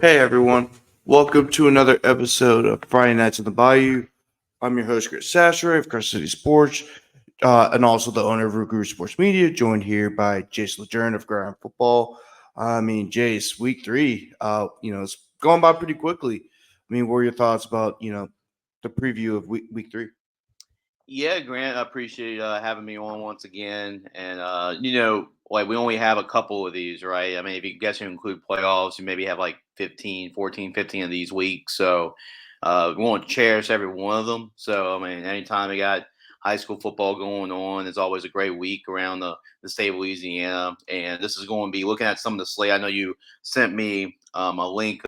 Hey everyone, welcome to another episode of Friday Nights in the Bayou. I'm your host, Chachere of Crescent City Sports, and also the owner of Rouge Sports Media, joined here by Jace LeJeune of Gridiron Football. Jace, week three, it's going by pretty quickly. What are your thoughts about, the preview of week three? Yeah, Grant, I appreciate having me on once again. And like we only have a couple of these, right? I mean, if you guess you include playoffs, you maybe have like 15, 14, 15 of these weeks. So we want to cherish every one of them. So I mean, anytime we got high school football going on, it's always a great week around the state of Louisiana. And this is going to be looking at some of the slate. I know you sent me a link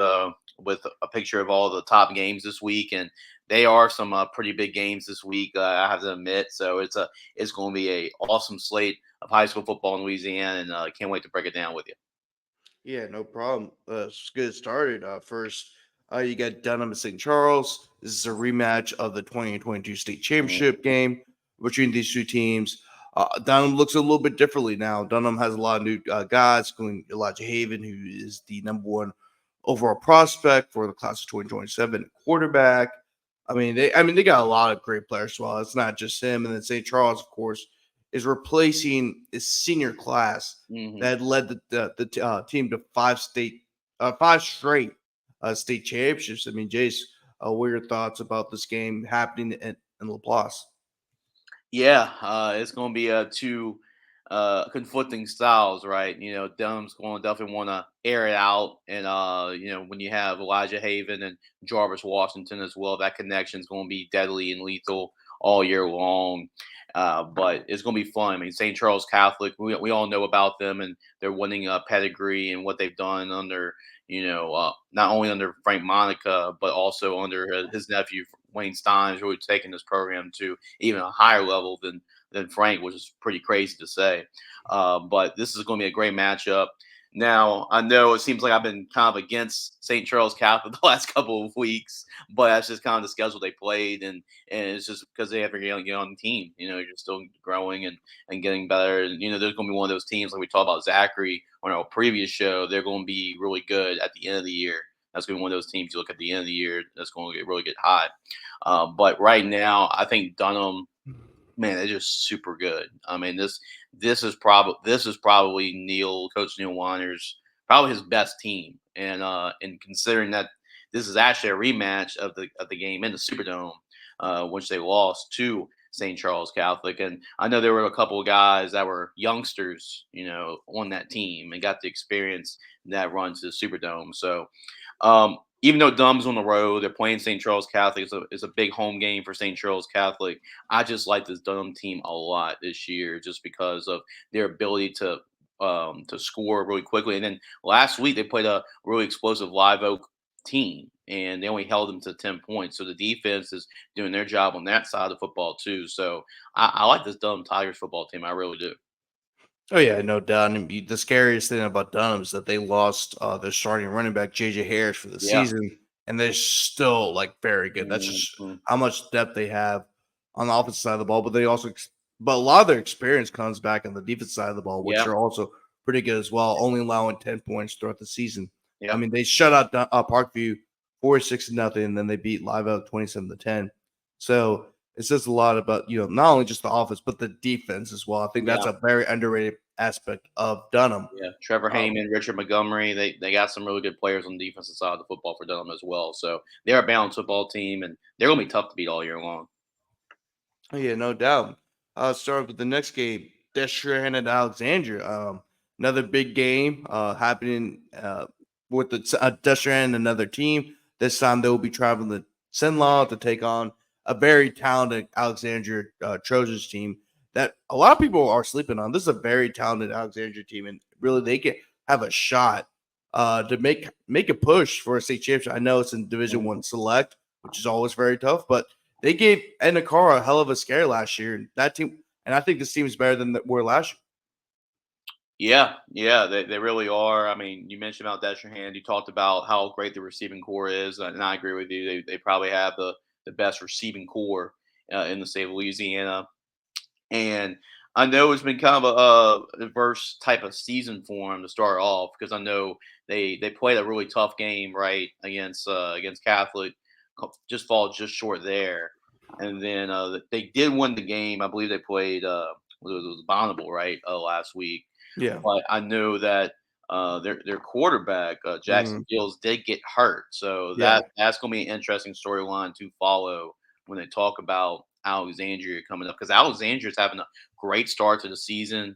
with a picture of all the top games this week, and they are some pretty big games this week. I have to admit, so it's going to be a awesome slate of high school football in Louisiana, and can't wait to break it down with you. Yeah, no problem. Let's get it started. First, you got Dunham St. Charles. This is a rematch of the 2022 state Mhm. championship game between these two teams. Dunham looks a little bit differently now. Dunham has a lot of new guys, including Elijah Haven, who is the number one overall prospect for the class of 2027 quarterback. They got a lot of great players as well. It's not just him. And then St. Charles, of course, is replacing his senior class that Hmm. had led the team to five straight state championships. Jace, what are your thoughts about this game happening in Laplace? Yeah, it's going to be two conflicting styles, right? You know, Dunham's going to definitely want to air it out, and when you have Elijah Haven and Jarvis Washington as well, that connection is going to be deadly and lethal all year long. But it's going to be fun. I mean, St. Charles Catholic, we all know about them and their winning pedigree and what they've done under, not only under Frank Monica, but also under his nephew Wayne Stein's really taking this program to even a higher level than Frank, which is pretty crazy to say. But this is going to be a great matchup. Now, I know it seems like I've been kind of against St. Charles Catholic the last couple of weeks, but that's just kind of the schedule they played, and it's just because they have a young team. You know, you're still growing and getting better. And there's going to be one of those teams like we talked about Zachary on our previous show. They're going to be really good at the end of the year. That's going to be one of those teams you look at the end of the year. That's going to really get hot. But right now, I think Dunham, man, they're just super good. I mean, this is probably Coach Neil Weiner's probably his best team, and considering that this is actually a rematch of the game in the Superdome, which they lost to St. Charles Catholic, and I know there were a couple of guys that were youngsters, on that team and got the experience that run to the Superdome. So even though Dumb's on the road, they're playing St. Charles Catholic. It's a big home game for St. Charles Catholic. I just like this Dunham team a lot this year, just because of their ability to score really quickly. And then last week they played a really explosive Live Oak team, and they only held them to 10 points. So the defense is doing their job on that side of the football too. So I like this Dunham Tigers football team. I really do. Oh yeah, no doubt. The scariest thing about Dunham is that they lost their starting running back JJ Harris for the Yeah. season, and they're still like very good. That's just Mhm. how much depth they have on the offensive side of the ball. But a lot of their experience comes back on the defense side of the ball, which Yeah. are also pretty good as well. Only allowing 10 points throughout the season. Yeah. They shut out Parkview 46-0, and then they beat Live Oak 27-10. So it says a lot about not only just the offense but the defense as well. I think that's Yeah. a very underrated aspect of Dunham. Yeah, Trevor Um, Heyman, Richard Montgomery, they got some really good players on the defensive side of the football for Dunham as well. So they're a balanced football team, and they're gonna be tough to beat all year long. yeah, no doubt. Start with the next game, Destrehan and Alexandria. Another big game happening with Destrehan and another team. This time they will be traveling to Sinlaw to take on a very talented Alexandria Trojans team that a lot of people are sleeping on. This is a very talented Alexandria team, and really they can have a shot to make a push for a state championship. I know it's in Division Mhm. One Select, which is always very tough, but they gave Ennicara a hell of a scare last year. That team, and I think this team is better than they were last year. Yeah, yeah, they really are. I mean, you mentioned about Destrehan. You talked about how great the receiving core is, and I agree with you. They probably have the best receiving core in the state of Louisiana. And I know it's been kind of a adverse type of season for them to start off because I know they played a really tough game right against Catholic, just fall just short there, and then they did win the game. I believe they played it was Bonneville right last week, Yeah. but I know that their quarterback Hmm. Jackson Gills did get hurt, so Yeah. that's going to be an interesting storyline to follow when they talk about Alexandria coming up because Alexandria is having a great start to the season.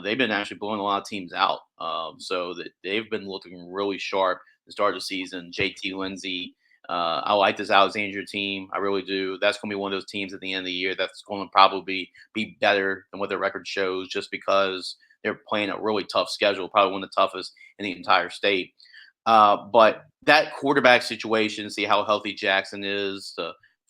They've been actually blowing a lot of teams out, so that they've been looking really sharp to start the season. JT Lindsay. I like this Alexandria team. I really do. That's going to be one of those teams at the end of the year that's going to probably be better than what their record shows just because they're playing a really tough schedule, probably one of the toughest in the entire state. But that quarterback situation, see how healthy Jackson is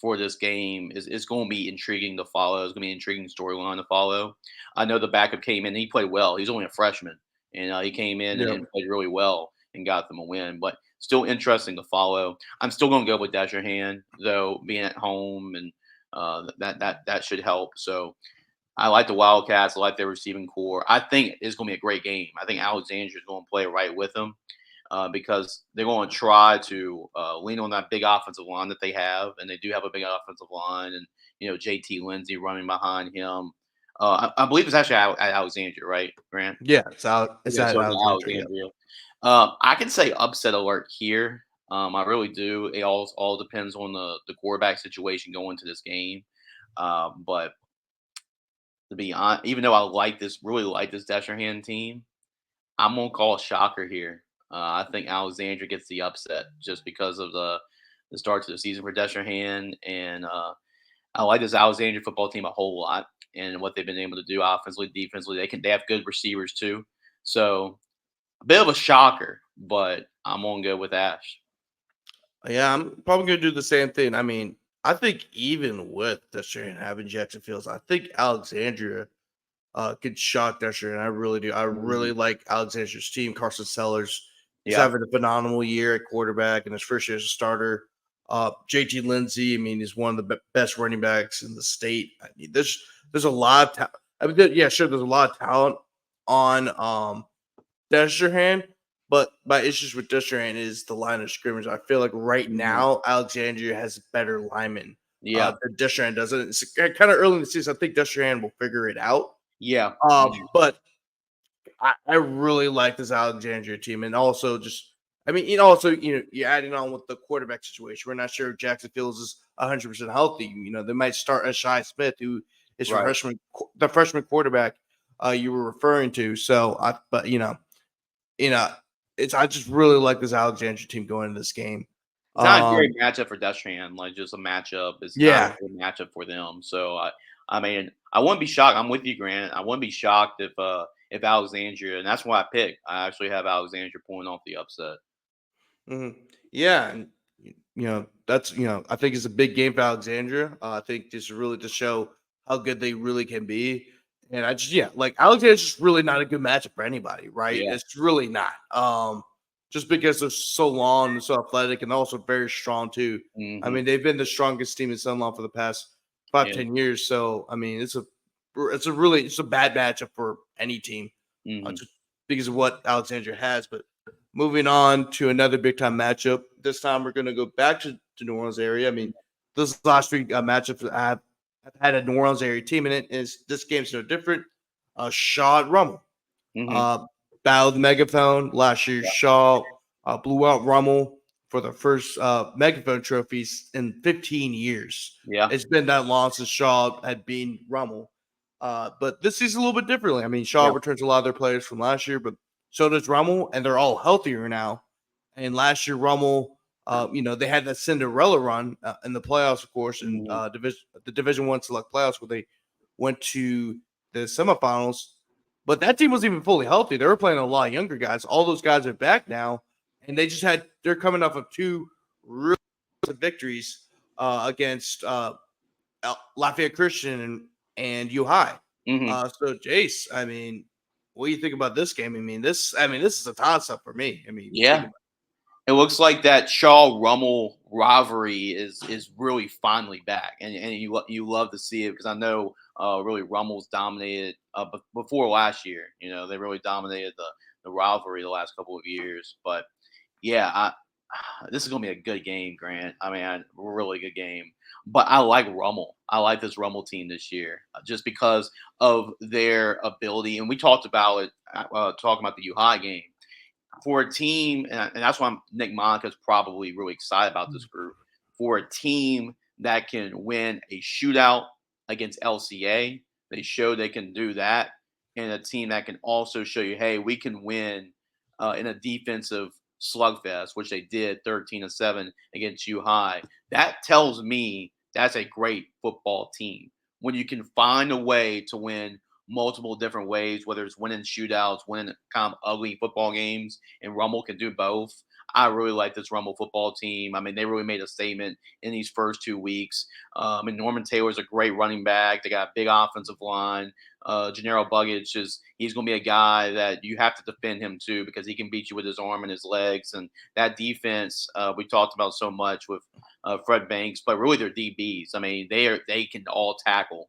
for this game is going to be intriguing to follow. It's going to be an intriguing storyline to follow. I know the backup came in; he played well. He's only a freshman, and he came in Yeah. and played really well and got them a win. But still interesting to follow. I'm still going to go with Destrehan, though, being at home and that should help. So I like the Wildcats. I like their receiving core. I think it's going to be a great game. I think Alexandria is going to play right with them because they're going to try to lean on that big offensive line that they have, and they do have a big offensive line, and JT Lindsay running behind him. I believe it's actually at Alexandria, right, Grant? Yeah. It's out. It's Yeah, at so it's Alexandria. Alexandria. I can say upset alert here. I really do. It all depends on the quarterback situation going into this game. But to be honest, even though really like this Destrehan team, I'm gonna call a shocker here. I think Alexandria gets the upset just because of the start to the season for Destrehan, and I like this Alexandria football team a whole lot and what they've been able to do offensively, defensively. They have good receivers too, so a bit of a shocker, but I'm gonna go with Ash. Yeah, I'm probably gonna do the same thing. I mean, I think even with Destrehan having Jackson Fields, I think Alexandria could shock Destrehan. I really do. I Mhm. really like Alexandria's team. Carson Sellers is Yeah. having a phenomenal year at quarterback in his first year as a starter. JT Lindsay, I mean, is one of the best running backs in the state. I mean, there's a lot of I mean, yeah, sure, there's a lot of talent on Destrehan, but my issues with Destrehan is the line of scrimmage. I feel like right Mhm. now Alexandria has better linemen Yeah. than Destrehan does. It's kind of early in the season. I think Destrehan will figure it out. Yeah. Mhm. But I really like this Alexandria team, and also just I mean, also you're adding on with the quarterback situation. We're not sure if Jackson Fields is 100% healthy. They might start a Shy Smith, who is Right. the freshman quarterback you were referring to. So but you know, it's I just really like this Alexandria team going into this game. It's not a Um, great matchup for Destrehan, like, just a matchup. It's not a yeah, good matchup for them, so I mean, I wouldn't be shocked. I'm with you, Grant. I wouldn't be shocked if Alexandria, and that's why I picked. I actually have Alexandria pulling off the upset. mhm. Yeah, and that's I think it's a big game for Alexandria. I think just really to show how good they really can be, and I just like Alexandria's just really not a good matchup for anybody, right? Yeah. It's really not. Just because they're so long and so athletic and also very strong too. I Mhm. mean, they've been the strongest team in Sunlaw for the past five, Yeah. 10 years. So I mean, it's a bad matchup for any team, Mhm. just because of what Alexandria has. But moving on to another big time matchup. This time we're going to go back to New Orleans area. I mean, this last week matchups I've had a New Orleans area team in it. Is this game's no different? Shaw at Rummel. Mhm. Uh, battled the megaphone last year. Yeah. Shaw blew out Rummel for the first megaphone trophies in 15 years. Yeah. It's been that long since Shaw had been Rummel. But this season a little bit differently. I mean, Shaw Yeah. returns a lot of their players from last year, but so does Rummel, and they're all healthier now. And last year, Rummel, they had that Cinderella run in the playoffs, of course, and Mhm. the Division One select playoffs, where they went to the semifinals. But that team wasn't even fully healthy. They were playing a lot of younger guys. All those guys are back now, and they're coming off of two really good victories against Lafayette Christian and U High. Mhm. So Jace, I mean, what do you think about this game? I mean, this is a toss up for me. I mean, you think Yeah. about It looks like that Shaw Rummel rivalry is really finally back, and you love to see it because I know Really, Rummel's dominated before last year. They really dominated the rivalry the last couple of years. But yeah, this is gonna be a good game, Grant. I mean, really good game. But I like Rummel. I like this Rummel team this year, just because of their ability. And we talked about it, talking about the U High game for a team, and that's why Nick Monica's probably really excited about this group. For a team that can win a shootout against LCA, they show they can do that, and a team that can also show you, hey, we can win in a defensive slugfest, which they did 13-7 against U High. That tells me that's a great football team when you can find a way to win multiple different ways, whether it's winning shootouts, winning kind of ugly football games, and Rummel can do both. I really like this Rummel football team. I mean, they really made a statement in these first 2 weeks. And Norman Taylor's a great running back. They got a big offensive line. Gennaro Buggage he's going to be a guy that you have to defend him too because he can beat you with his arm and his legs. And that defense we talked about so much with Fred Banks, but really they're DBs. I mean, they can all tackle.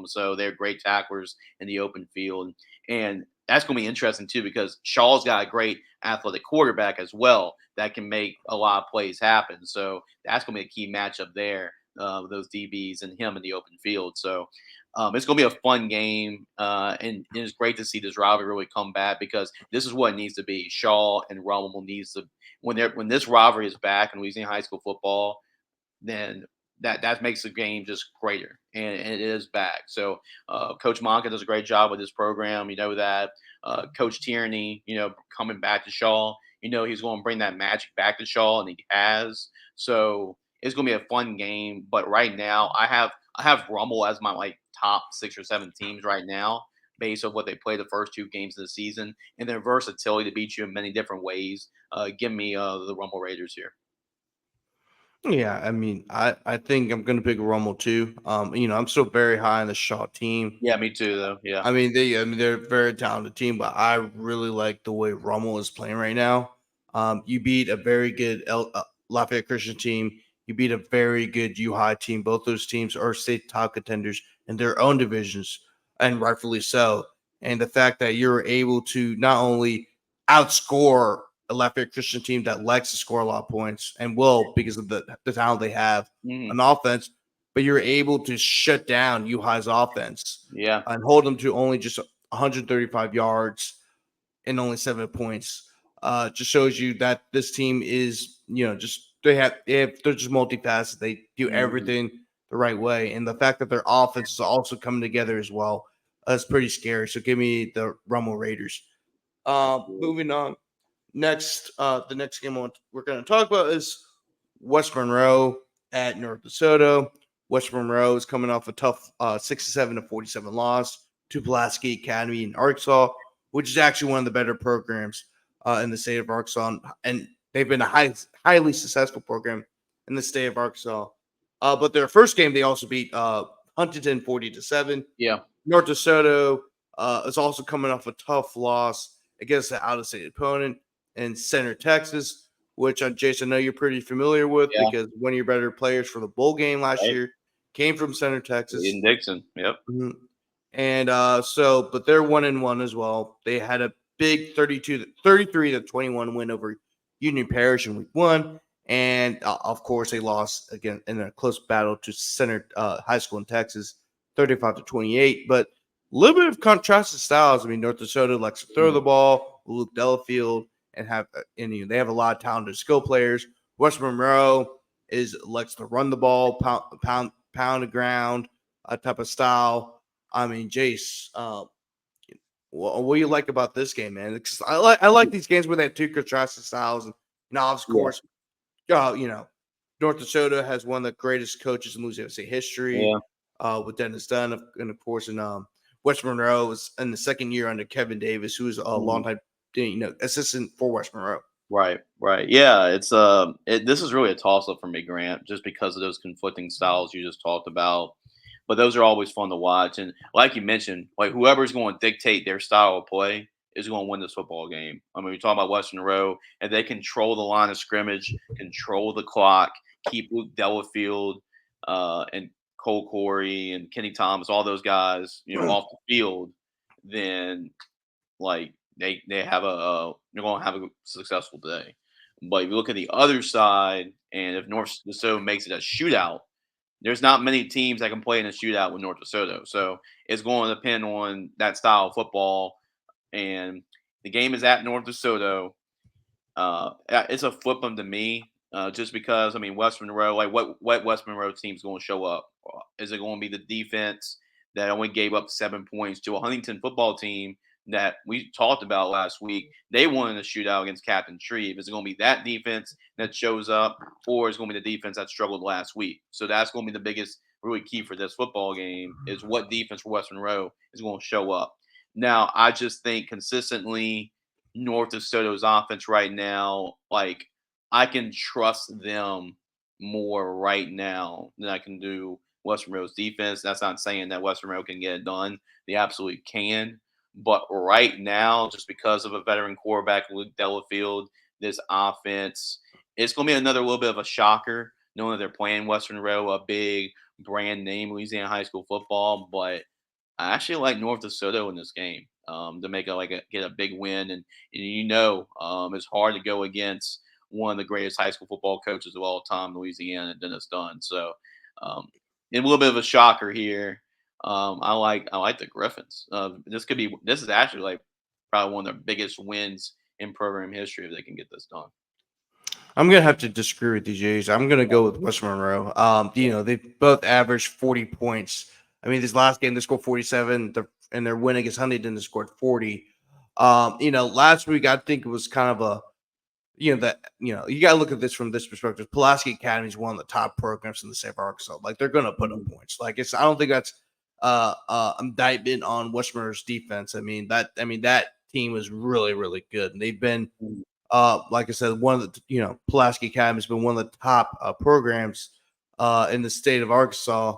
So they're great tacklers in the open field. And that's going to be interesting too because Shaw's got a great athletic quarterback as well that can make a lot of plays happen. So that's going to be a key matchup there, those DBs and him in the open field. So it's going to be a fun game, and it's great to see this rivalry really come back because this is what it needs to be. Shaw and Rummel needs to when this rivalry is back in Louisiana high school football, then that makes the game just greater, and it is back. So Coach Monka does a great job with this program. You know that Coach Tierney, coming back to Shaw, he's going to bring that magic back to Shaw, and he has. So it's going to be a fun game. But right now, I have Rummel as my top 6 or 7 teams right now, based on what they played the first 2 games of the season and their versatility to beat you in many different ways. Give me the Rummel Raiders here. Yeah, I mean, I think I'm gonna pick Rummel too. I'm still very high on the Shaw team. Yeah, me too, though. Yeah. They're a very talented team, but I really like the way Rummel is playing right now. You beat a very good Lafayette Christian team. You beat a very good U High team. Both those teams are state top contenders in their own divisions, and rightfully so. And the fact that you're able to not only outscore a Lafayette Christian team that likes to score a lot of points and will because of the talent they have Mhm. on offense, but you're able to shut down U High's offense Yeah. and hold them to only just 135 yards and only 7 points. Just shows you that this team is, just they're just multifaceted. They do Mhm. everything the right way, and the fact that their offense is also coming together as well is pretty scary. So give me the Rummel Raiders. Absolutely. Moving on. The next game we're going to talk about is West Monroe at North Desoto. West Monroe is coming off a tough 67-47 loss to Pulaski Academy in Arkansas, which is actually one of the better programs in the state of Arkansas, and they've been a highly successful program in the state of Arkansas. But their first game, they also beat Huntington 40-7. Yeah. North DeSoto is also coming off a tough loss against an out-of-state opponent in Center, Texas, which Jason, I know you're pretty familiar with Yeah. because one of your better players for the bowl game last Right. year came from Center, Texas. Aiden Dixon. Yep. Mhm. And but they're 1-1 as well. They had a big 33-21 win over Union Parish in week 1. And of course, they lost again in a close battle to Center High School in Texas, 35-28. But a little bit of contrasted styles. I mean, North Dakota likes to throw Mhm. the ball, Luke Delafield, and they have a lot of talented skill players. West Monroe likes to run the ball, pound the ground, type of style. I mean, Jace, what do you like about this game, man? Because I like these games where they have two contrasting styles. And now, of Yeah. course, North Dakota has one of the greatest coaches in Louisiana State history, Yeah. with Dennis Dunn, and of course, in West Monroe is in the second year under Kevin Davis, who is a Mhm. longtime, assistant for West Monroe. Right. Right. Yeah. This is really a toss up for me, Grant, just because of those conflicting styles you just talked about. But those are always fun to watch. And like you mentioned, like whoever's going to dictate their style of play is going to win this football game. I mean, we talk about Western Row, and they control the line of scrimmage, control the clock, keep Luke Delafield and Cole Corey and Kenny Thomas, all those guys, off the field, then like they have they're going to have a successful day. But if you look at the other side, and if North Desoto makes it a shootout, there's not many teams that can play in a shootout with North Desoto. So it's going to depend on that style of football. And the game is at North Desoto. It's a flip them to me, just because I mean West Monroe, like what West Monroe team's going to show up? Is it going to be the defense that only gave up 7 points to a Huntington football team that we talked about last week? They won in a shootout against Captain Tree. Is it going to be that defense that shows up, or is it going to be the defense that struggled last week? So that's going to be the biggest really key for this football game is what defense for West Monroe is going to show up. Now, I just think consistently North of Soto's offense right now, like I can trust them more right now than I can do West Monroe's defense. That's not saying that West Monroe can get it done. They absolutely can. But right now, just because of a veteran quarterback, Luke Delafield, this offense, it's going to be another little bit of a shocker knowing that they're playing West Monroe, a big brand name Louisiana high school football. But I actually like North Desoto in this game, to make get a big win, and it's hard to go against one of the greatest high school football coaches of all time, Louisiana, Dennis Dunn. So, um, a little bit of a shocker here. I like the Griffins. This is actually like probably one of their biggest wins in program history if they can get this done. I'm gonna have to disagree with you, Jays. I'm gonna go with West Monroe. They both averaged 40 points. I mean, this last game they scored 47. And their win against Huntington they scored 40. Last week I think it was kind of you gotta look at this from this perspective. Pulaski Academy is one of the top programs in the state of Arkansas. Like they're gonna put up points. Like I don't think that's indictment on West Monroe's defense. That team was really, really good. And they've been like I said, one of the Pulaski Academy has been one of the top programs in the state of Arkansas.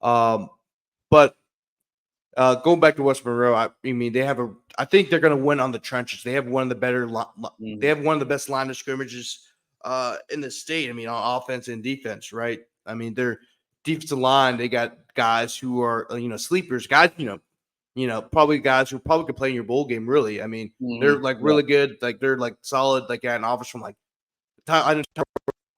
But going back to West Monroe, I mean they have I think they're going to win on the trenches. They have one of the better. They have one of the best line of scrimmages in the state. I mean, on offense and defense, right? I mean, their defensive line. They got guys who are sleepers, guys. Probably guys who probably could play in your bowl game. Really, I mean, they're like really good. Like they're like solid. Like got an offers from like I didn't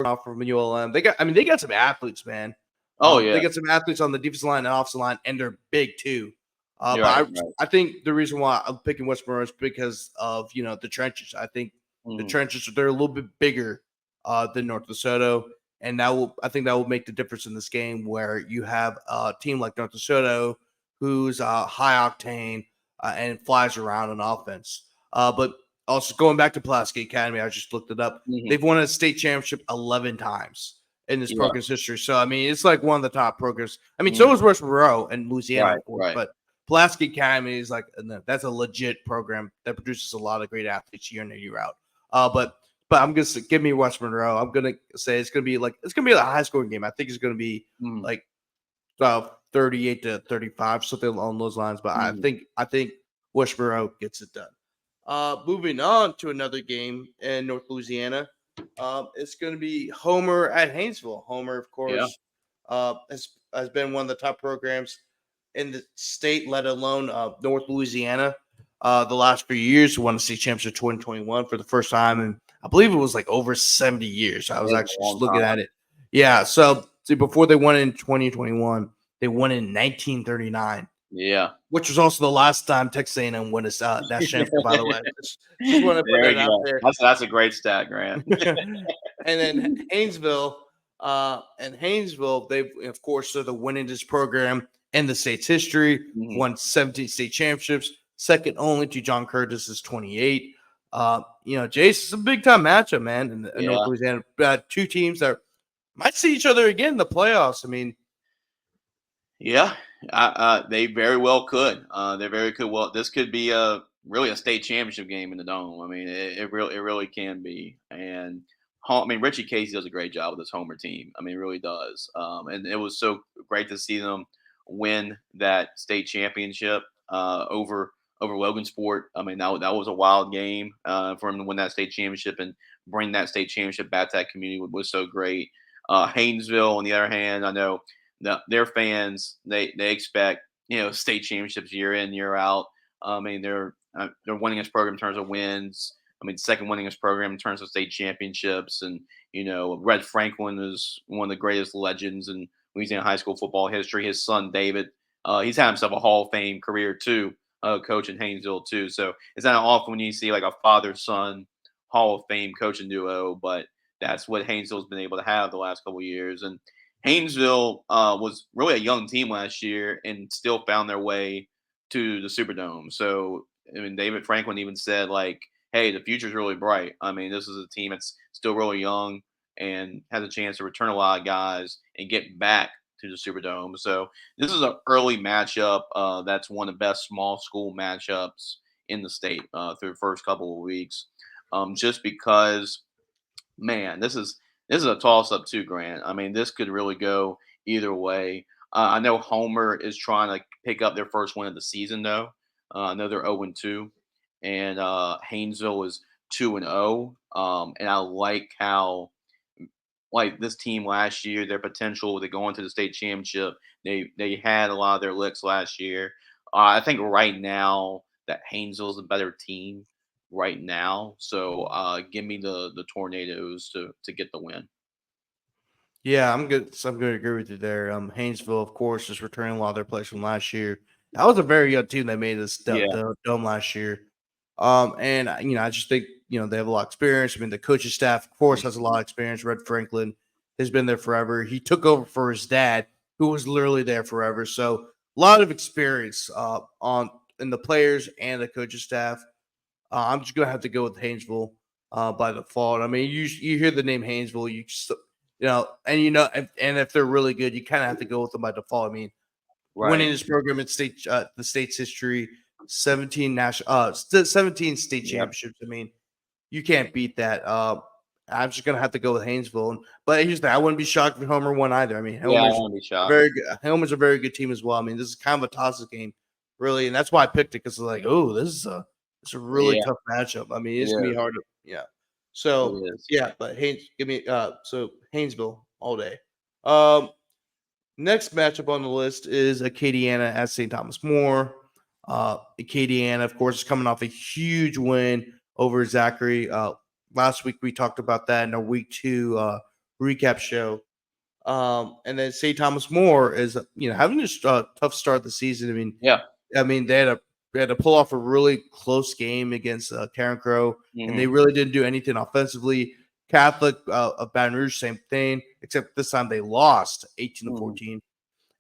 from ULM. They got some athletes, man. Oh yeah, They got some athletes on the defensive line and offensive line, and they're big too. You're But right. I think the reason why I'm picking West Monroe is because of the trenches. I think the trenches they're a little bit bigger than North Desoto, and I think that will make the difference in this game where you have a team like North Desoto who's high octane and flies around on offense. But also going back to Pulaski Academy, I just looked it up. They've won a state championship 11 times in this program's history. So I mean, it's like one of the top programs. I mean, so is West Monroe and Louisiana, of course, but Pulaski Academy is that's a legit program that produces a lot of great athletes year in and year out. But I'm gonna give me West Monroe. I'm gonna say it's gonna be a high scoring game. I think it's gonna be like 38 to 35, something along those lines. But I think West Monroe gets it done. Moving on to another game in North Louisiana. It's going to be Homer at Haynesville. Homer, of course, has been one of the top programs in the state, let alone North Louisiana. The last few years, who won the state championship 2021 for the first time, and I believe it was like over 70 years. I was actually just looking at it. Yeah, so before they won in 2021, they won in 1939. Yeah, which was also the last time Texas A&M won a national championship. By the way, just want to put that out there. That's a great stat, Grant. And then Haynesville, they of course are the winningest program in the state's history. Won 17 state championships, second only to John Curtis's 28. Jace, it's a big time matchup, man. In North Louisiana, two teams that might see each other again in the playoffs. I mean, yeah, they very well could. They very could. Well, this could be really a state championship game in the dome. I mean, it really can be. And Richie Casey does a great job with this Homer team. I mean, he really does. And it was so great to see them win that state championship over Logansport. I mean, that was a wild game for him to win that state championship and bring that state championship back to that community was so great. Haynesville, on the other hand, I know their fans they expect state championships year in year out. I mean they're winningest program in terms of wins. I mean second winningest program in terms of state championships, and Red Franklin is one of the greatest legends in Louisiana high school football history. His son David, he's had himself a Hall of Fame career too, coach in Haynesville too. So it's not often when you see like a father son Hall of Fame coaching duo, but that's what Haynesville's been able to have the last couple of years. And Haynesville was really a young team last year and still found their way to the Superdome. So I mean, David Franklin even said like, "Hey, the future's really bright." I mean, this is a team that's still really young and has a chance to return a lot of guys and get back to the Superdome. So this is an early matchup. That's one of the best small school matchups in the state through the first couple of weeks. Just because man, this is a toss up too, Grant. I mean, this could really go either way. I know Homer is trying to pick up their first win of the season, though. I know they're 0-2, and Haynesville is 2-0. And I like how like this team last year, their potential to go into the state championship. They had a lot of their licks last year. I think right now that Haynesville's a better team right now. So give me the Tornadoes to get the win. Yeah, I'm good. So I'm going to agree with you there. Haynesville, of course, is returning a lot of their players from last year. That was a very young team that made this Yeah. the dome last year. And I just think they have a lot of experience. I mean, the coaching staff, of course, has a lot of experience. Red Franklin has been there forever. He took over for his dad, who was literally there forever. So a lot of experience on in the players and the coaching staff. I'm just gonna have to go with Haynesville by default. I mean, you hear the name Haynesville, and and if they're really good, you kind of have to go with them by default. I mean, winning Right. this program in the state's history, 17 state Yep. championships. I mean, you can't beat that. I'm just gonna have to go with Haynesville. But here's that: I wouldn't be shocked if Homer won either. I mean, Yeah, I won't be shocked. Homer's a very good team as well. I mean, this is kind of a toss-up game, really, and that's why I picked it because like, oh, it's a really Yeah, tough matchup. I mean, it it's gonna be is. hard to yeah. It So is. yeah, but give me so Haynesville all day. Um, Next matchup on the list is Acadiana at St. Thomas More. Acadiana, of course, is coming off a huge win over Zachary. Last week we talked about that in our week 2 recap show. And then St. Thomas More is having a tough start of the season. Yeah. I mean they had to pull off a really close game against Karen Crow, and they Hmm. really didn't do anything offensively. Catholic of Baton Rouge, same thing, except this time they lost 18 to Hmm. 14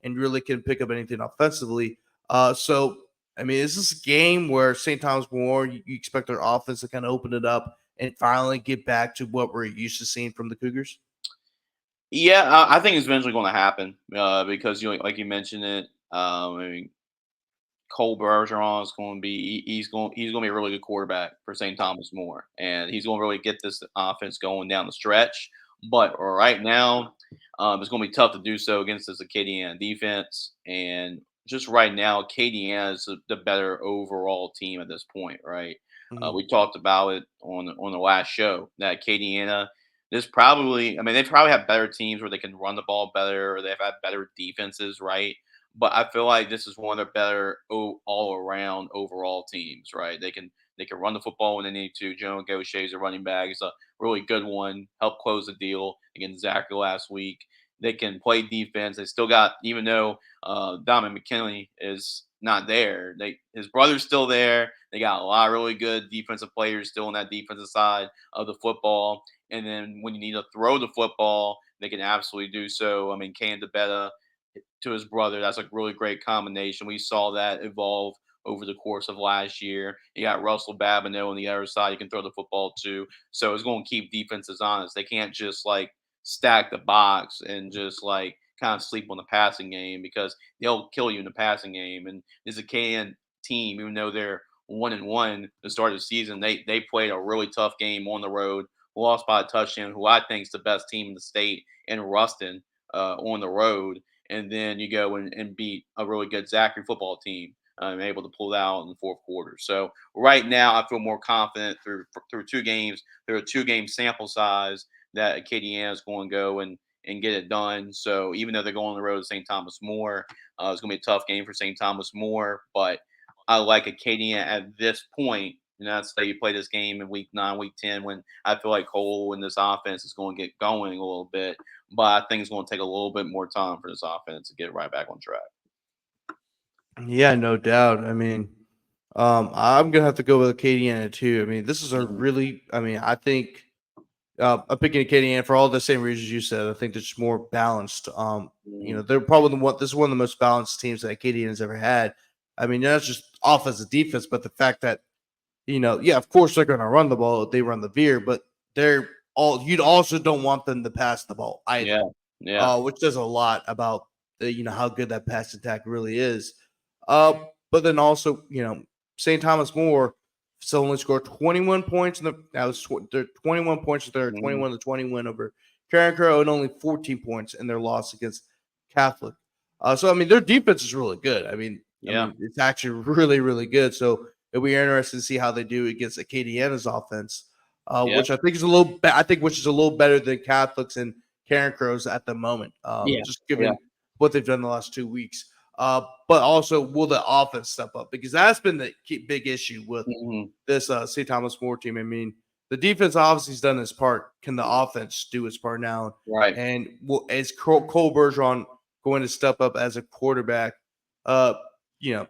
and really couldn't pick up anything offensively. So I mean, is this a game where St. Thomas More you expect their offense to kind of open it up and finally get back to what we're used to seeing from the Cougars? Yeah, I think it's eventually going to happen because like you mentioned it. I mean, Cole Bergeron is going to be he's going to be a really good quarterback for St. Thomas More, and he's going to really get this offense going down the stretch. But right now, it's going to be tough to do so against this Acadiana defense. And just right now, Acadiana is the better overall team at this point, right? Mhm. We talked about it on the last show that Acadiana. There's probably, I mean, they probably have better teams where they can run the ball better, or they've had better defenses, right? But I feel like this is one of their better all around overall teams, right? They can run the football when they need to. Joe Gaucher is a running back. He's a really good one. Helped close the deal against Zachary last week. They can play defense. They still got, even though Dominic McKinley is not there, his brother's still there. They got a lot of really good defensive players still on that defensive side of the football. And then when you need to throw the football, they can absolutely do so. I mean, Cam DeBetta to his brother. That's a really great combination. We saw that evolve over the course of last year. You got Russell Babineau on the other side. You can throw the football too. So it's going to keep defenses honest. They can't just like stack the box and just like kind of sleep on the passing game because they'll kill you in the passing game. And this Acadian team, even though they're 1-1 to start of the season, they played a really tough game on the road, lost by a touchdown, who I think is the best team in the state in Ruston on the road, and then you go and beat a really good Zachary football team. Able to pull that out in the fourth quarter. So right now, I feel more confident through 2 games. There are 2 game sample size that Acadiana is going to go and get it done. So even though they're going on the road to St. Thomas More, it's going to be a tough game for St. Thomas More. But I like Acadiana at this point. And that's say you play this game in week 9, week 10, when I feel like Cole and this offense is going to get going a little bit. But I think it's going to take a little bit more time for this offense to get right back on track. Yeah, no doubt. I mean, I'm gonna have to go with Acadiana too. I mean, this is a Mhm. really. I mean, I think I'm picking Acadiana for all the same reasons you said. I think they're just more balanced. Mhm. They're probably the one. This is one of the most balanced teams that Acadiana's ever had. I mean, not just offense and defense, but the fact that yeah, of course they're going to run the ball if they run the veer, but they're all. You'd also don't want them to pass the ball either, Yeah. Yeah. which says a lot about how good that pass attack really is. Uh, but then also St. Thomas More still only scored 21 points in the that was 21 points in their Mhm. 21-20 win over Karen Crow and only 14 points in their loss against Catholic. So I mean their defense is really good. Yeah. It's actually really really good. So it'll be interesting to see how they do against Acadiana's offense, Yeah. which I think is a little. I think which is a little better than Catholics and Karen Crows at the moment, Yeah. just Yeah. given what they've done the last 2 weeks. But also, will the offense step up? Because that's been the big issue with Mhm. this St. Thomas More team. I mean, the defense obviously has done its part. Can the offense do its part now? Right. And is Cole Bergeron going to step up as a quarterback? Uh, you know,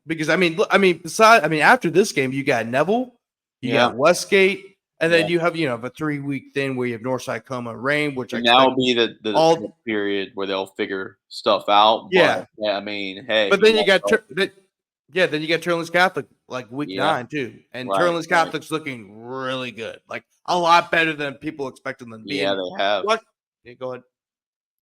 because after this game, you got Neville, you Yeah. got Westgate, and Yeah. then you have a 3 week thing where you have Northside Coma Rain, which I And that expect will be the all. period where they'll figure stuff out. But Yeah, yeah, I mean, hey, but then you got then you got Teurlings Catholic like week yeah, 9 too, and right, Teurlings right. Catholic's looking really good, like a lot better than people expected them to be. Yeah, And they have. what? Yeah, go ahead.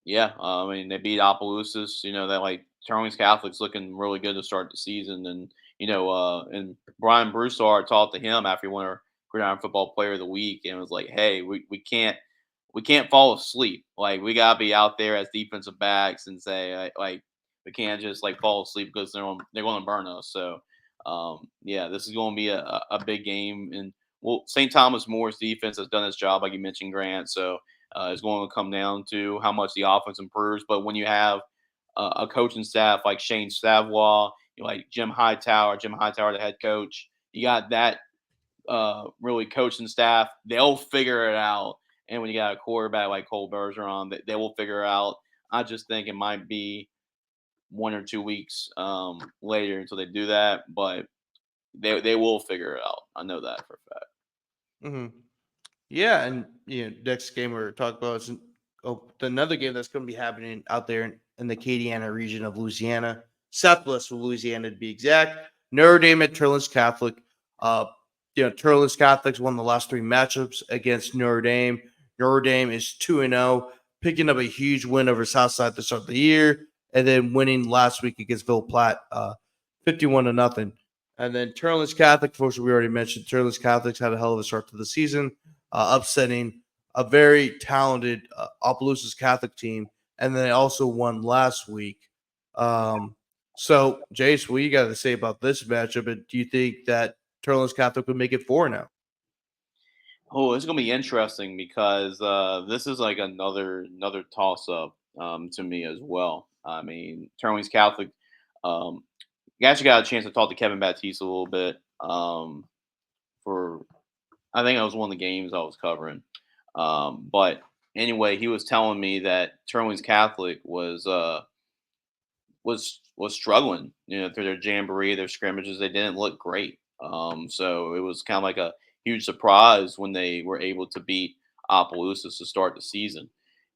Yeah, I mean, they beat Opelousas. That like Teurlings Catholic's looking really good to start the season, and and Brian Broussard talked to him after he won our Gridiron Football Player of the Week, and was like, "Hey, we can't fall asleep. Like we gotta be out there as defensive backs and say like we can't just like fall asleep because they're going to burn us." So yeah, this is going to be a big game, and well, St. Thomas More's defense has done its job, like you mentioned, Grant. So it's going to come down to how much the offense improves. But when you have a coaching staff like Shane Savoie, like Jim Hightower, the head coach, you got that really coaching staff, they'll figure it out. And when you got a quarterback like Cole Bergeron, they will figure it out. I just think it might be 1 or 2 weeks later until they do that, but they will figure it out. I know that for a fact. Hmm. Yeah, and next game we're talking about is another game that's going to be happening out there in the Acadiana region of Louisiana, southwest of Louisiana to be exact. Notre Dame at Teurlings Catholic. Uh, Teurlings Catholics won the last 3 matchups against Notre Dame. Notre Dame is 2-0, picking up a huge win over Southside to start the year, and then winning last week against Ville Platte, 51-0. And then Teurlings Catholic, of course, we already mentioned Teurlings Catholics had a hell of a start to the season, upsetting a very talented Opelousas Catholic team, and then they also won last week. So, Jace, what you got to say about this matchup? And do you think that Teurlings Catholic would make it 4 now? Oh, it's gonna be interesting because this is like another toss up to me as well. I mean, Teurlings Catholic. Um, you actually got a chance to talk to Kevin Baptiste a little bit for I think that was one of the games I was covering. But anyway, he was telling me that Teurlings Catholic was struggling, through their jamboree, their scrimmages. They didn't look great. So it was kind of like a huge surprise when they were able to beat Opelousas to start the season,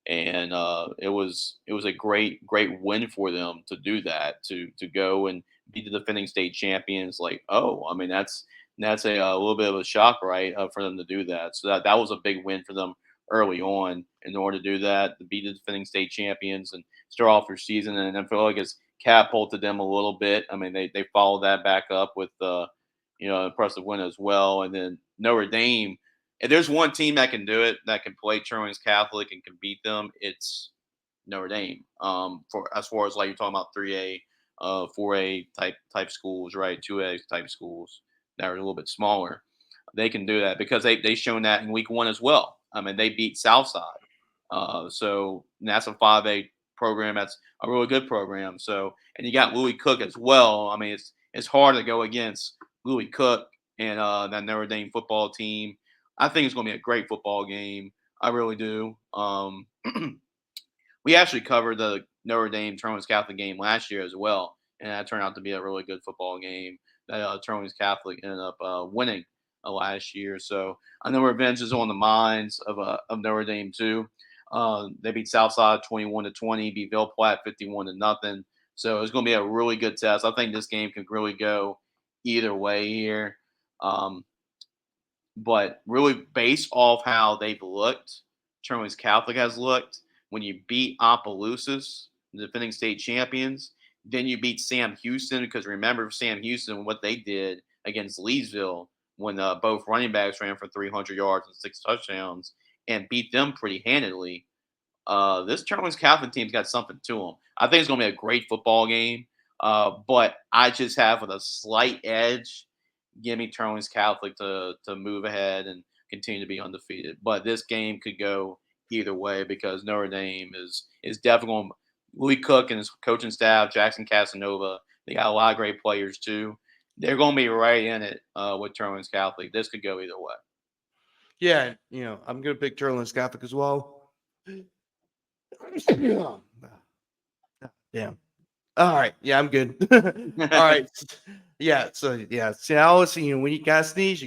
and it was a great win for them to do that, to go and beat the defending state champions. Like, oh, I mean that's a little bit of a shock, right, for them to do that. So that was a big win for them early on in order to do that, to beat the defending state champions and start off their season. And I feel like it's catapulted them a little bit. I mean, they followed that back up with impressive win as well. And then Notre Dame. If there's one team that can do it, that can play Teurlings Catholic and can beat them, it's Notre Dame. For as far as like you're talking about 3A, 4A type schools, right? 2A type schools that are a little bit smaller, they can do that because they shown that in week 1 as well. I mean, they beat Southside And that's a 5A program. That's a really good program. So, and you got Louis Cook as well. I mean, it's hard to go against Louis Cook and that Notre Dame football team. I think it's going to be a great football game. I really do. We actually covered the Notre Dame Teurlings Catholic game last year as well, and that turned out to be a really good football game. That Teurlings Catholic ended up winning last year. So I know revenge is on the minds of Notre Dame too. They beat Southside 21-20, beat Ville Platte 51-0. So it's going to be a really good test. I think this game could really go either way here. Um, but really, based off how they've looked, Teurlings Catholic has looked. When you beat Opelousas, the defending state champions, then you beat Sam Houston. Because remember, Sam Houston, what they did against Leesville when both running backs ran for 300 yards and 6 touchdowns and beat them pretty handedly. This Teurlings Catholic team's got something to them. I think it's going to be a great football game. But I just have with a slight edge. Give me Teurlings Catholic to move ahead and continue to be undefeated. But this game could go either way because Notre Dame is definitely going. Louis Cook and his coaching staff, Jackson Casanova, they got a lot of great players too. They're going to be right in it with Teurlings Catholic. This could go either way. Yeah, I'm gonna pick Turling's Catholic as well. Yeah. Damn. All right. Yeah, I'm good. All right. Yeah. So yeah. See, I always when you gotta sneeze,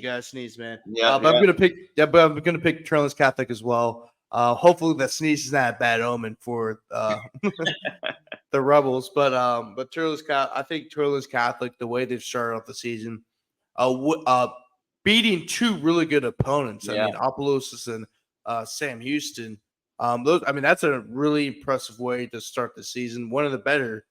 man. Yeah, But I'm yeah. gonna pick. Yeah, but I'm gonna pick Trellins Catholic as well. Hopefully that sneeze is not a bad omen for the Rebels. But Trellins Catholic. I think Trellins Catholic, the way they've started off the season, beating two really good opponents. I Yeah. mean, Opelousas and Sam Houston. That's a really impressive way to start the season. One of the better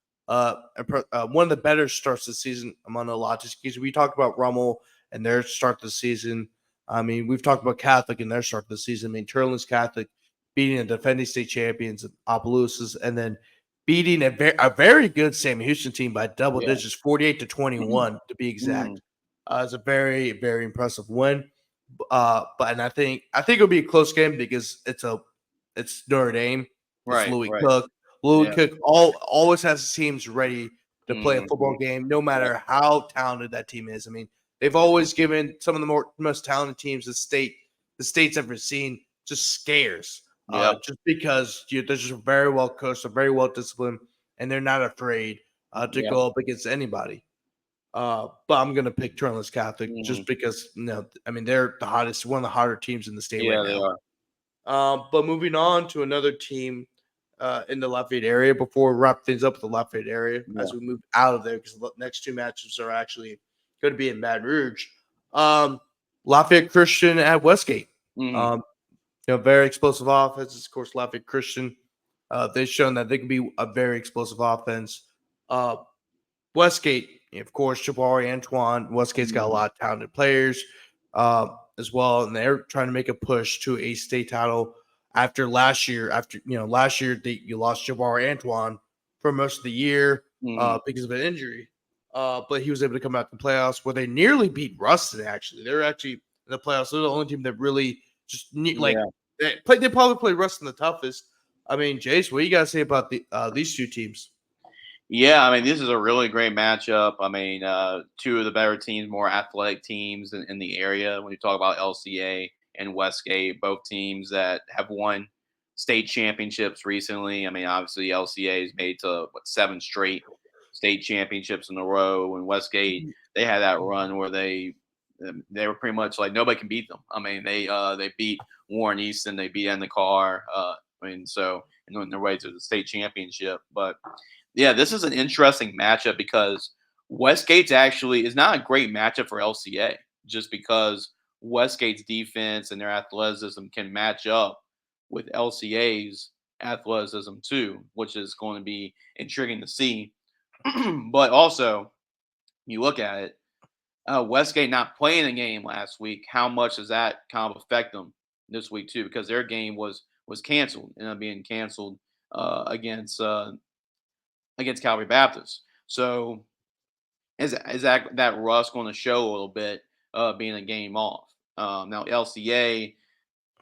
starts this season among a lot. Just because we talked about Rummel and their start the season. I mean, we've talked about Catholic and their start the season. I mean, Teurlings Catholic beating the defending state champions Opelousas and then beating a very good Sam Houston team by double Yeah. digits, 48-21 to be exact. Mhm. It's a very, very impressive win. But I think it'll be a close game because it's Notre Dame, it's Right, Louis right. Cook. Louis Yeah. Cook always has his teams ready to play a football Mhm. game, no Right. matter how talented that team is. I mean, they've always given some of the most talented teams the state's ever seen just scares. Yep. Just because they're just very well coached, they're very well disciplined, and they're not afraid to Yeah. go up against anybody. But I'm gonna pick Teurlings Catholic Mhm. just because I mean they're the hottest, one of the hotter teams in the state right Yeah, they now. are. But moving on to another team in the Lafayette area before we wrap things up with the Lafayette area Yeah. as we move out of there because the next two matches are actually going to be in Baton Rouge. Um, Lafayette Christian at Westgate. Mhm. Um, very explosive offenses. Of course, Lafayette Christian. They've shown that they can be a very explosive offense. Uh, Westgate, of course, Jabari Antoine. Westgate's got a Mhm. lot of talented players uh, as well, and they're trying to make a push to a state title after last year. Last year you lost Jabari Antoine for most of the year Mhm. because of an injury, but he was able to come out in the playoffs where they nearly beat Ruston. Actually, they're actually in the playoffs. They're the only team that really just Yeah. they probably played Ruston the toughest. I mean, Jace, what do you got to say about these two teams? Yeah, I mean, this is a really great matchup. I mean, two of the better teams, more athletic teams in the area. When you talk about LCA and Westgate, both teams that have won state championships recently. I mean, obviously LCA has made to 7 straight state championships in a row, and Westgate they had that run where they were pretty much like nobody can beat them. I mean, they beat Warren Easton, they beat Car. I mean, so and on their way to the state championship, but yeah, this is an interesting matchup because Westgate's actually is not a great matchup for LCA just because Westgate's defense and their athleticism can match up with LCA's athleticism too, which is going to be intriguing to see. But also, you look at it, Westgate not playing a game last week. How much does that kind of affect them this week too? Because their game was canceled, ended up being canceled against Calvary Baptist. So is that rust going to show a little bit being a game off? Now LCA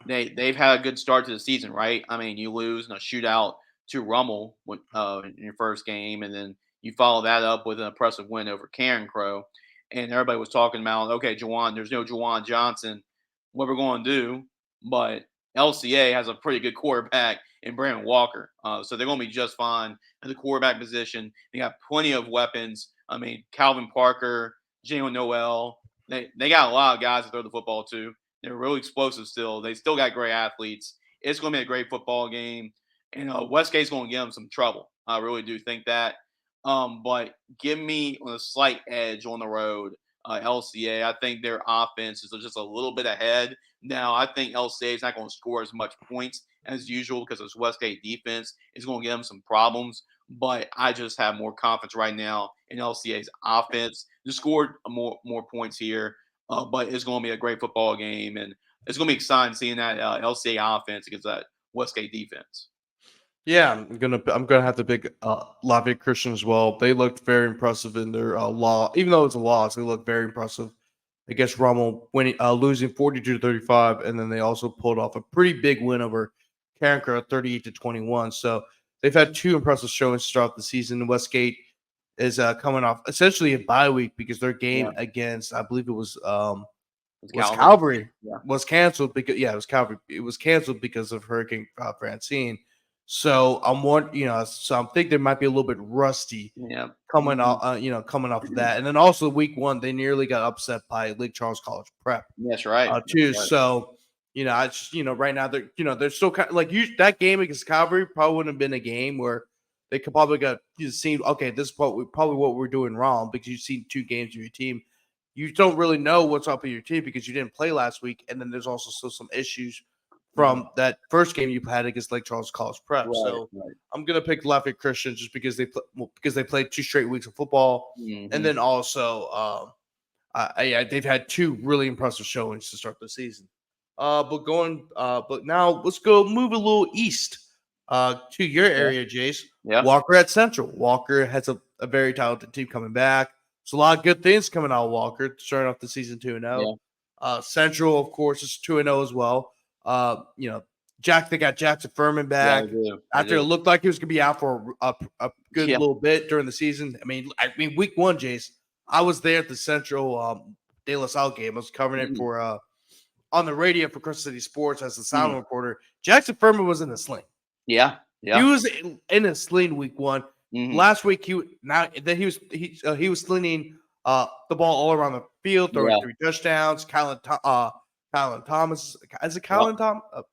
they've had a good start to the season, right? I mean, you lose in a shootout to Rummel in your first game, and then you follow that up with an impressive win over Karen Crow. And everybody was talking about, okay, Jawan, there's no Jawan Johnson. What we're going to do? But LCA has a pretty good quarterback in Brandon Walker, so they're going to be just fine at the quarterback position. They got plenty of weapons. I mean, Calvin Parker, Jalen Noel. They got a lot of guys to throw the football to. They're really explosive still. They still got great athletes. It's going to be a great football game. And Westgate's going to give them some trouble. I really do think that. But give me on a slight edge on the road, LCA. I think their offense is just a little bit ahead. Now, I think LCA is not going to score as much points as usual because this Westgate defense is going to give them some problems. But I just have more confidence right now in LCA's offense. They scored more points here, but it's going to be a great football game, and it's going to be exciting seeing that LCA offense against that Westgate defense. Yeah, I'm gonna have to pick Lafayette Christian as well. They looked very impressive in their law, even though it's a loss. They looked very impressive against Rummel, winning losing 42-35, and then they also pulled off a pretty big win over Carencro 38-21. So they've had two impressive showings to start the season. Westgate is coming off essentially a bye week because their Yeah, game against I believe it it's was Calvary. Calvary Yeah, was canceled because it was Calvary. It was canceled because of Hurricane Francine. So so I'm thinking they might be a little bit rusty yeah, coming off of that. And then also week one, they nearly got upset by Lake Charles College Prep that's right. That's too. right. So I just right now they're still kind of like that game against Calvary probably wouldn't have been a game where they could probably got seen. Okay, this is probably what we're doing wrong because you've seen two games of your team. You don't really know what's up with your team because you didn't play last week, and then there's also still some issues Mhm. from that first game you had against Lake Charles College Prep. Right, So right. I'm gonna pick Lafayette Christian just because they played 2 straight weeks of football, and Mhm. then also yeah, they've had two really impressive showings to start the season. But now let's go move a little east to your Yeah, area, Jace. yeah, Walker at Central. Walker has a very talented team coming back. There's a lot of good things coming out of Walker, starting off the season 2-0. yeah, Central, of course, is 2-0 as well. You know, they got Jackson Furman yeah. They back do. They after it do. looked like he was going to be out for a good Yeah. little bit during the season. I mean, week one, Jace, I was there at the Central De La Salle game. I was covering it Mhm. for on the radio for Crescent City Sports as the sound Mhm. reporter. Jackson Furman was in the sling. Yeah, He yeah. was in a sling week one. Mhm. Last week he was slinging the ball all around the field, throwing Yeah. 3 touchdowns. Kylan Thomas is it Yep. Kylan Tom? Is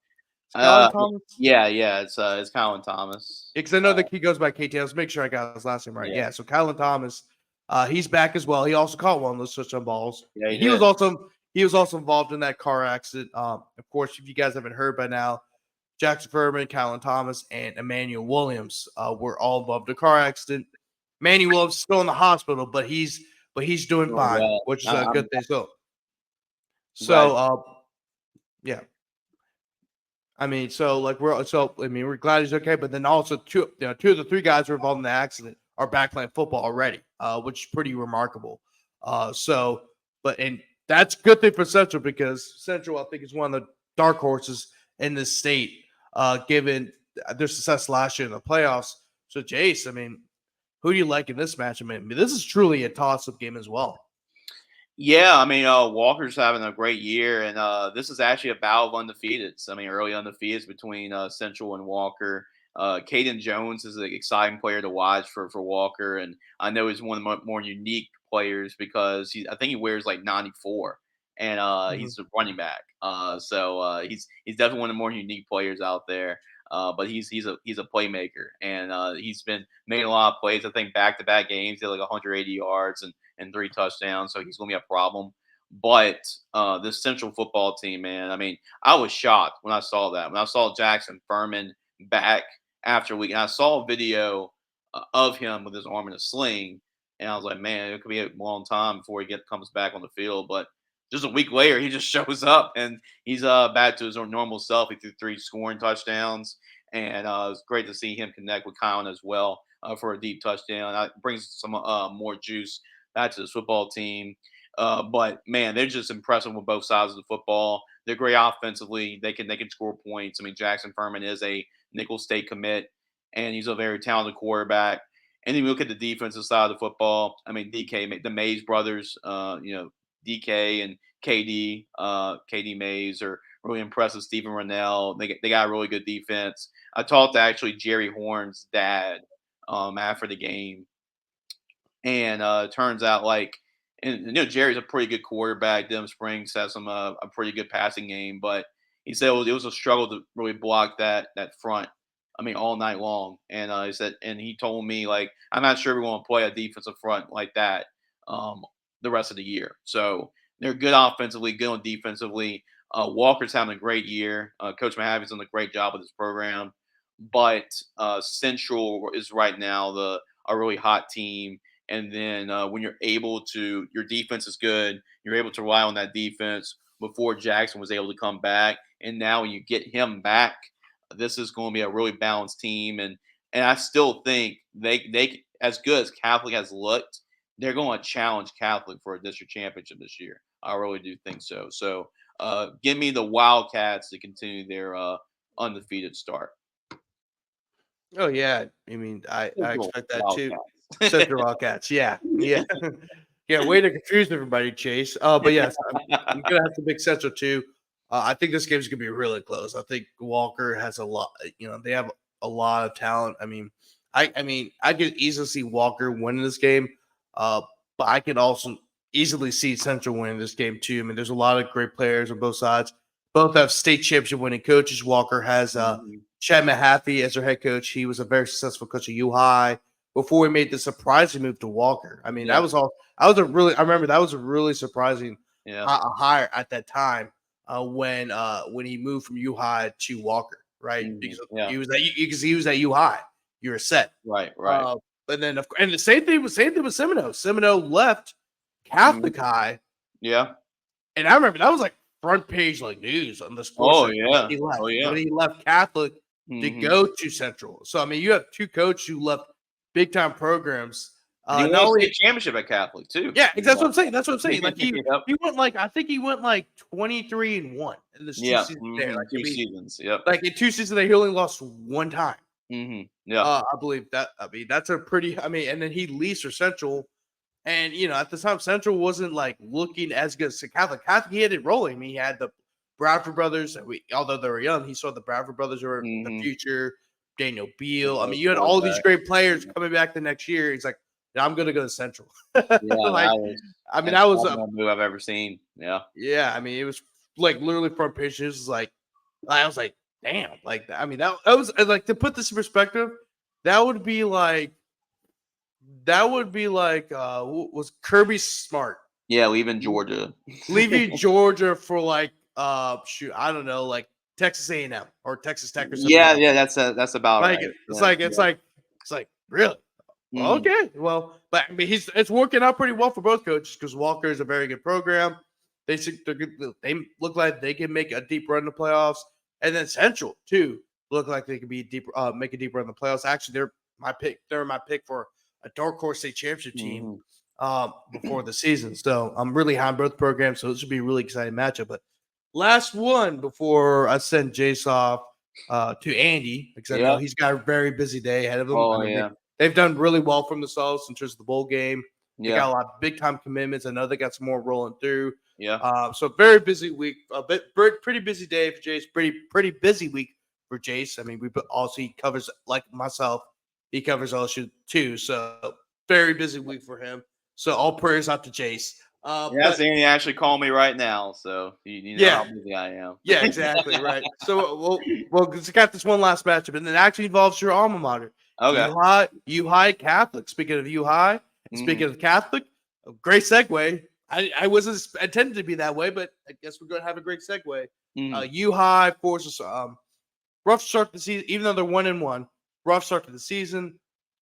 Uh, Kylan Thomas? yeah, yeah. It's Colin Thomas. Because I know that he goes by KT. Let's make sure I got his last name right. Yeah, Yeah, so Kylan Thomas, he's back as well. He also caught one of those touchdown balls. yeah. He He was also involved in that car accident. Of course, if you guys haven't heard by now, Jackson Furman, Kylan Thomas, and Emmanuel Williams were all involved in the car accident. Emmanuel Williams is still in the hospital, but he's doing doing fine, well. which is a I'm good thing. So glad. so yeah. We're glad he's okay, but then also two of the three guys who were involved in the accident are back playing football already, which is pretty remarkable. So, but and that's a good thing for Central because Central, I think, is one of the dark horses in this state, given their success last year in the playoffs. So, Jace, I mean, who do you like in this match? I mean, this is truly a toss-up game as well. Yeah, I mean, Walker's having a great year, and this is actually a battle of undefeateds. I mean, early undefeateds between Central and Walker. Caden Jones is an exciting player to watch for Walker, and I know he's one of the more unique players because I think he wears like 94, and Mhm. he's a running back. So he's definitely one of the more unique players out there. But he's a playmaker, and he's been making a lot of plays. I think back-to-back games, he had like 180 yards and 3 touchdowns, so he's going to be a problem. But this Central football team, man, I mean, I was shocked when I saw that. When I saw Jackson Furman back after a week, and I saw a video of him with his arm in a sling, and I was like, man, it could be a long time before comes back on the field. But just a week later, he just shows up and he's back to his normal self. He threw 3 scoring touchdowns, and it's great to see him connect with Colin as well for a deep touchdown. That brings some more juice back to this football team. But man, they're just impressive with both sides of the football. they're great offensively. They can score points. I mean, Jackson Furman is a Nicholls State commit, and he's a very talented quarterback. And then you look at the defensive side of the football. I mean, the Mays brothers, DK and KD Mays are really impressive. Stephen Rennell, they got a really good defense. I talked to actually Jerry Horn's dad after the game, and it turns out Jerry's a pretty good quarterback. Dim Springs has a pretty good passing game, but he said it was a struggle to really block that front. I mean, all night long. And he said, and he told me I'm not sure we're going to play a defensive front like that the rest of the year. So they're good offensively, good on defensively. Walker's having a great year. Coach Mahaffey's done a great job with this program, but Central is right now a really hot team. And then when your defense is good, you're able to rely on that defense before Jackson was able to come back. And now when you get him back, this is going to be a really balanced team. And I still think they as good as Catholic has looked, they're going to challenge Catholic for a district championship this year. I really do think so. So give me the Wildcats to continue their undefeated start. Oh yeah, I mean, I expect that too. Wildcats. Central Wildcats, yeah. Yeah. Way to confuse everybody, Chase. But yes, I'm gonna have to pick Central too. I think this game's gonna be really close. I think Walker has a lot. They have a lot of talent. I mean, I could easily see Walker winning this game, but I could also easily see Central winning this game too. I mean, there's a lot of great players on both sides. Both have state championship winning coaches. Walker has Chad Mahaffey as their head coach. He was a very successful coach at U High before he made the surprising move to Walker. I mean, that was all. I remember that was a really surprising hire at that time when he moved from U High to Walker, right? Because he was at U High. You were set, right. And then and the same thing with Semino. Semino left Catholic High, and I remember that was like front page news on the sports. When he left Catholic to go to Central. So I mean, you have two coaches who left big time programs. He won a state championship at Catholic too. Yeah, that's what I'm saying. That's what I'm saying. He went I think he went 23-1 in the 2 seasons there. Two seasons. Yep. In 2 seasons, he only lost one time. Yeah. I believe that. I mean, that's a pretty. I mean, and then he leaves for Central. And, at the time, Central wasn't, looking as good as Catholic. Catholic, he had it rolling. I mean, he had the Bradford brothers. Although they were young, he saw the Bradford brothers were the future. Daniel Beal. I mean, you had all these great players coming back the next year. He's like, I'm going to go to Central. That was the move I've ever seen. Yeah. Yeah. I mean, it was, literally front page. It was I was like, damn. I mean, that was, to put this in perspective, that would be like was Kirby Smart. Yeah, leaving Georgia. For I don't know, Texas A&M or Texas Tech or something. Yeah, that's about right. It's like really okay. Well, but I mean, it's working out pretty well for both coaches because Walker is a very good program. They look like they can make a deep run in the playoffs, and then Central too look like they can make a deep run in the playoffs. Actually, they're my pick. They're my pick for a dark horse state championship team before the season. So I'm really high on both programs. So this should be a really exciting matchup. But last one before I send Jace off to Andy, because I know he's got a very busy day ahead of him. They've done really well for themselves in terms of the bowl game. They got a lot of big time commitments. I know they got some more rolling through. So very busy week. Pretty busy day for Jace. Pretty busy week for Jace. I mean, he covers like myself. He covers LSU too, so very busy week for him. So all prayers out to Jace. Andy actually called me right now, so you know how busy I am. Yeah, exactly right. So we'll got this one last matchup, and it actually involves your alma mater. Okay. U High Catholic. Speaking of U High, speaking of Catholic, a great segue. I wasn't intended to be that way, but I guess we're going to have a great segue. U High forces rough start to the season, even though they're 1-1. Rough start to the season.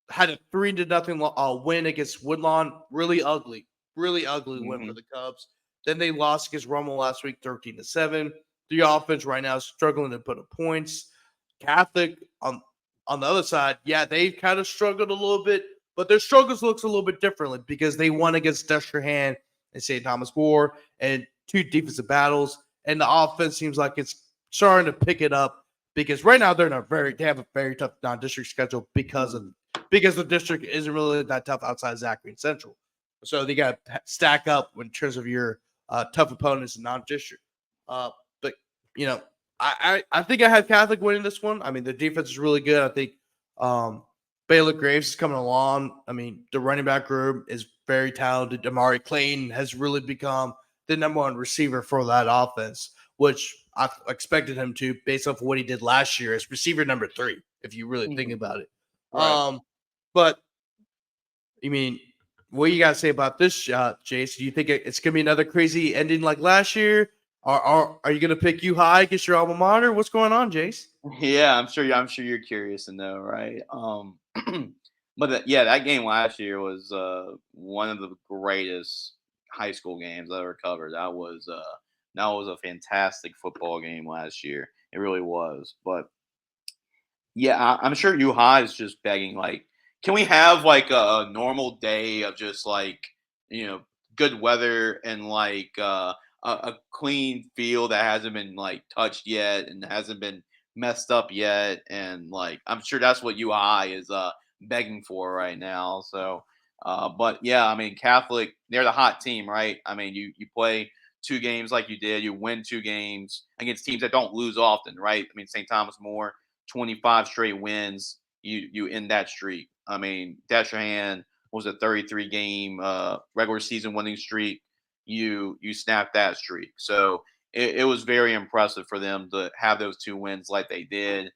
Had a 3-0 win against Woodlawn. Really ugly win for the Cubs. Then they lost against Rummel last week, 13-7. The offense right now is struggling to put up points. Catholic on the other side, they kind of struggled a little bit, but their struggles looks a little bit differently because they won against Destrehan and St. Thomas More and 2 defensive battles. and the offense seems like it's starting to pick it up because right now they have a very tough non-district schedule Mhm. because the district isn't really that tough outside of Zachary and Central. So they got to stack up in terms of your tough opponents in non-district. But you know, I think I have Catholic winning this one. I mean, the defense is really good. I think um, Baylor Graves is coming along. I mean, the running back group is very talented. Amari Clayton has really become the number one receiver for that offense, which I expected him to based off of what he did last year as receiver number 3, if you really think Mhm. about it. Right. But I mean, what you got to say about this shot, Jace? Do you think it's going to be another crazy ending like last year? Are you going to pick you high against your alma mater? What's going on, Jace? Yeah, I'm sure you're curious to know, right? But yeah, that game last year was one of the greatest high school games I ever covered. That was a fantastic football game last year. It really was. But yeah, I'm sure U High is just begging, like, can we have like a normal day of just like, you know, good weather and like a clean field that hasn't been like touched yet and hasn't been messed up yet, and like I'm sure that's what UI is begging for right now. So, but yeah, I mean, Catholic, they're the hot team, right? I mean, you play 2 games like you did, you win 2 games against teams that don't lose often, right? I mean, St. Thomas More 25 straight wins, you end that streak. I mean, Destrehan was a 33 game regular season winning streak. You snapped that streak. So it was very impressive for them to have those 2 wins like they did.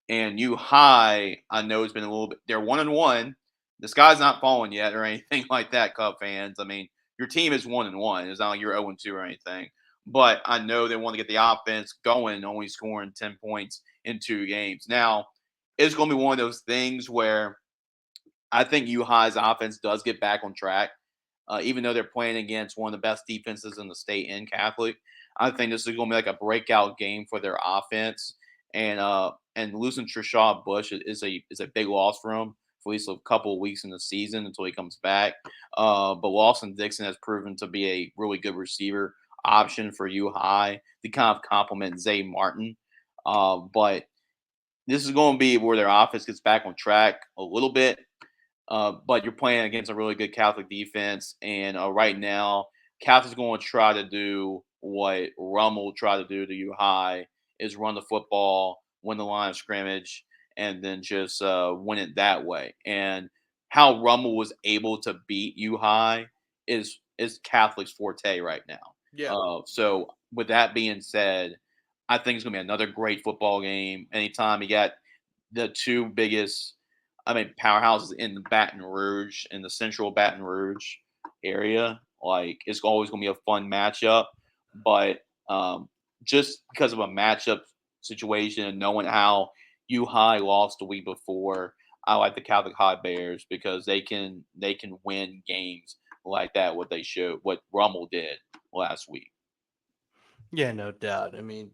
And you high, I know it's been a little bit. They're 1-1. The sky's not falling yet or anything like that, Cub fans. I mean, your team is 1-1. It's not like you're 0-2 or anything. But I know they want to get the offense going, only scoring 10 points in 2 games. Now, it's going to be one of those things where I think U High's offense does get back on track, even though they're playing against one of the best defenses in the state in Catholic. I think this is going to be like a breakout game for their offense, and losing Trishaw Bush is a big loss for him for at least a couple of weeks in the season until he comes back. But Lawson Dixon has proven to be a really good receiver option for U High to kind of complement Zay Martin. But this is going to be where their offense gets back on track a little bit. But you're playing against a really good Catholic defense, and right now, Catholic's going to try to do what Rummel tried to do to U High is run the football, win the line of scrimmage, and then just win it that way. And how Rummel was able to beat U High is Catholic's forte right now. Yeah. So with that being said, I think it's going to be another great football game. Anytime you got the 2 biggest, I mean, powerhouses in the Baton Rouge, in the central Baton Rouge area. Like, it's always going to be a fun matchup. But just because of a matchup situation and knowing how U High lost the week before, I like the Catholic High Bears because they can win games like that. What Rummel did last week. Yeah, no doubt. I mean,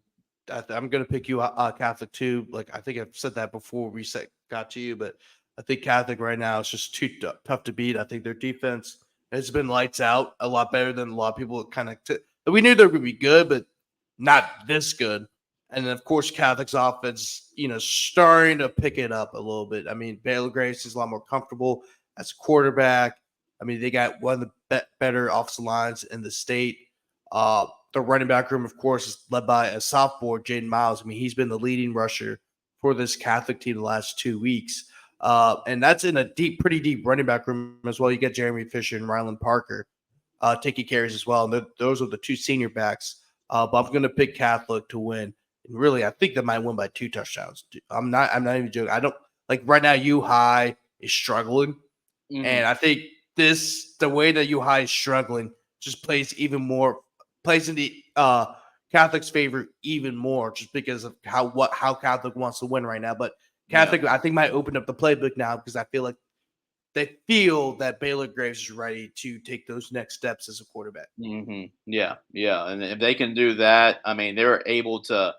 I'm going to pick you Catholic too. Like I think I've said that before we got to you, but I think Catholic right now is just too tough to beat. I think their defense has been lights out, a lot better than a lot of people kind of. We knew they were going to be good, but not this good. And then of course Catholic's offense, starting to pick it up a little bit. I mean, Baylor Grace is a lot more comfortable as a quarterback. I mean, they got one of the better offensive lines in the state. The running back room, of course, is led by a sophomore, Jaden Miles. I mean, he's been the leading rusher for this Catholic team the last 2 weeks. And that's in a pretty deep running back room as well. You get Jeremy Fisher and Ryland Parker taking carries as well. And those are the 2 senior backs. But I'm going to pick Catholic to win. And really, I think they might win by 2 touchdowns. I'm not even joking. I don't like right now. U High is struggling, Hmm. and I think the way that U High is struggling just plays in the Catholic's favor even more, just because of how Catholic wants to win right now. But Yeah. Catholic, I think, might open up the playbook now because I feel like they feel that Baylor Graves is ready to take those next steps as a quarterback. Yeah. Yeah. And if they can do that, I mean, they're able to,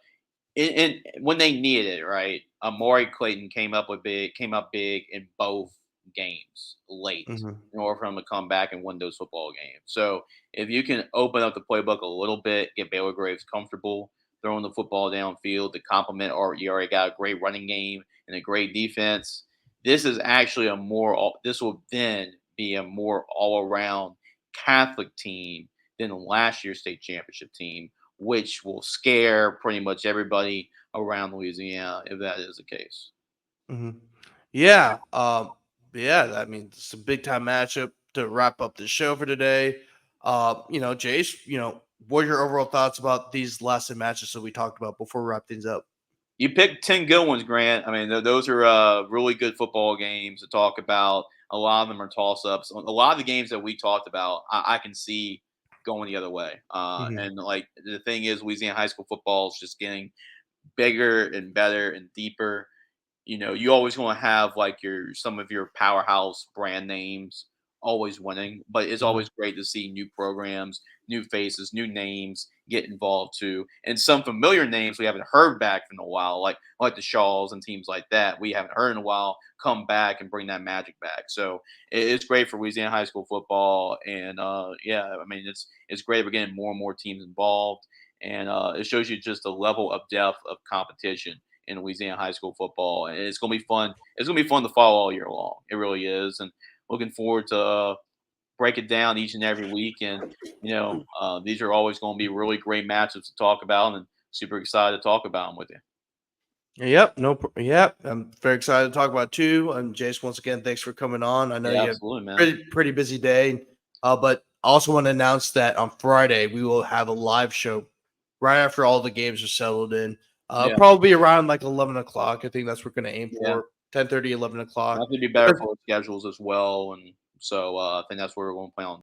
when they needed it, right? Amari Clayton came up big in both games late Mhm. in order for them to come back and win those football games. So if you can open up the playbook a little bit, get Baylor Graves comfortable throwing the football downfield to complement, or you already got a great running game and a great defense. This is actually this will then be a more all around Catholic team than last year's state championship team, which will scare pretty much everybody around Louisiana if that is the case. Mhm. Yeah. Yeah. I mean, it's a big time matchup to wrap up the show for today. Jace, what are your overall thoughts about these last two matches that we talked about before we wrap things up? You picked 10 good ones, Grant. I mean, those are really good football games to talk about. A lot of them are toss ups. A lot of the games that we talked about, I can see going the other way. Mhm. And like the thing is, Louisiana high school football is just getting bigger and better and deeper. You always want to have like some of your powerhouse brand names always winning, but it's Mhm. always great to see new programs, new faces, new names get involved too, and some familiar names we haven't heard back in a while, like the Shaws and teams like that we haven't heard in a while come back and bring that magic back. So it's great for Louisiana high school football, and yeah, I mean it's great we're getting more and more teams involved, and it shows you just the level of depth of competition in Louisiana high school football, and it's gonna be fun. It's gonna be fun to follow all year long. It really is, and looking forward to break it down each and every week. And these are always going to be really great matchups to talk about, and super excited to talk about them with you. Yep. Yep. I'm very excited to talk about it too. And Jace, once again, thanks for coming on. I know Yeah, you have absolutely, man. pretty busy day. But I also want to announce that on Friday we will have a live show right after all the games are settled in. Yeah, Probably around like 11 o'clock. I think that's what we're gonna aim yeah. for. 10:30, 11 o'clock. That could be better for our schedules as well, and so I think that's where we're going to plan on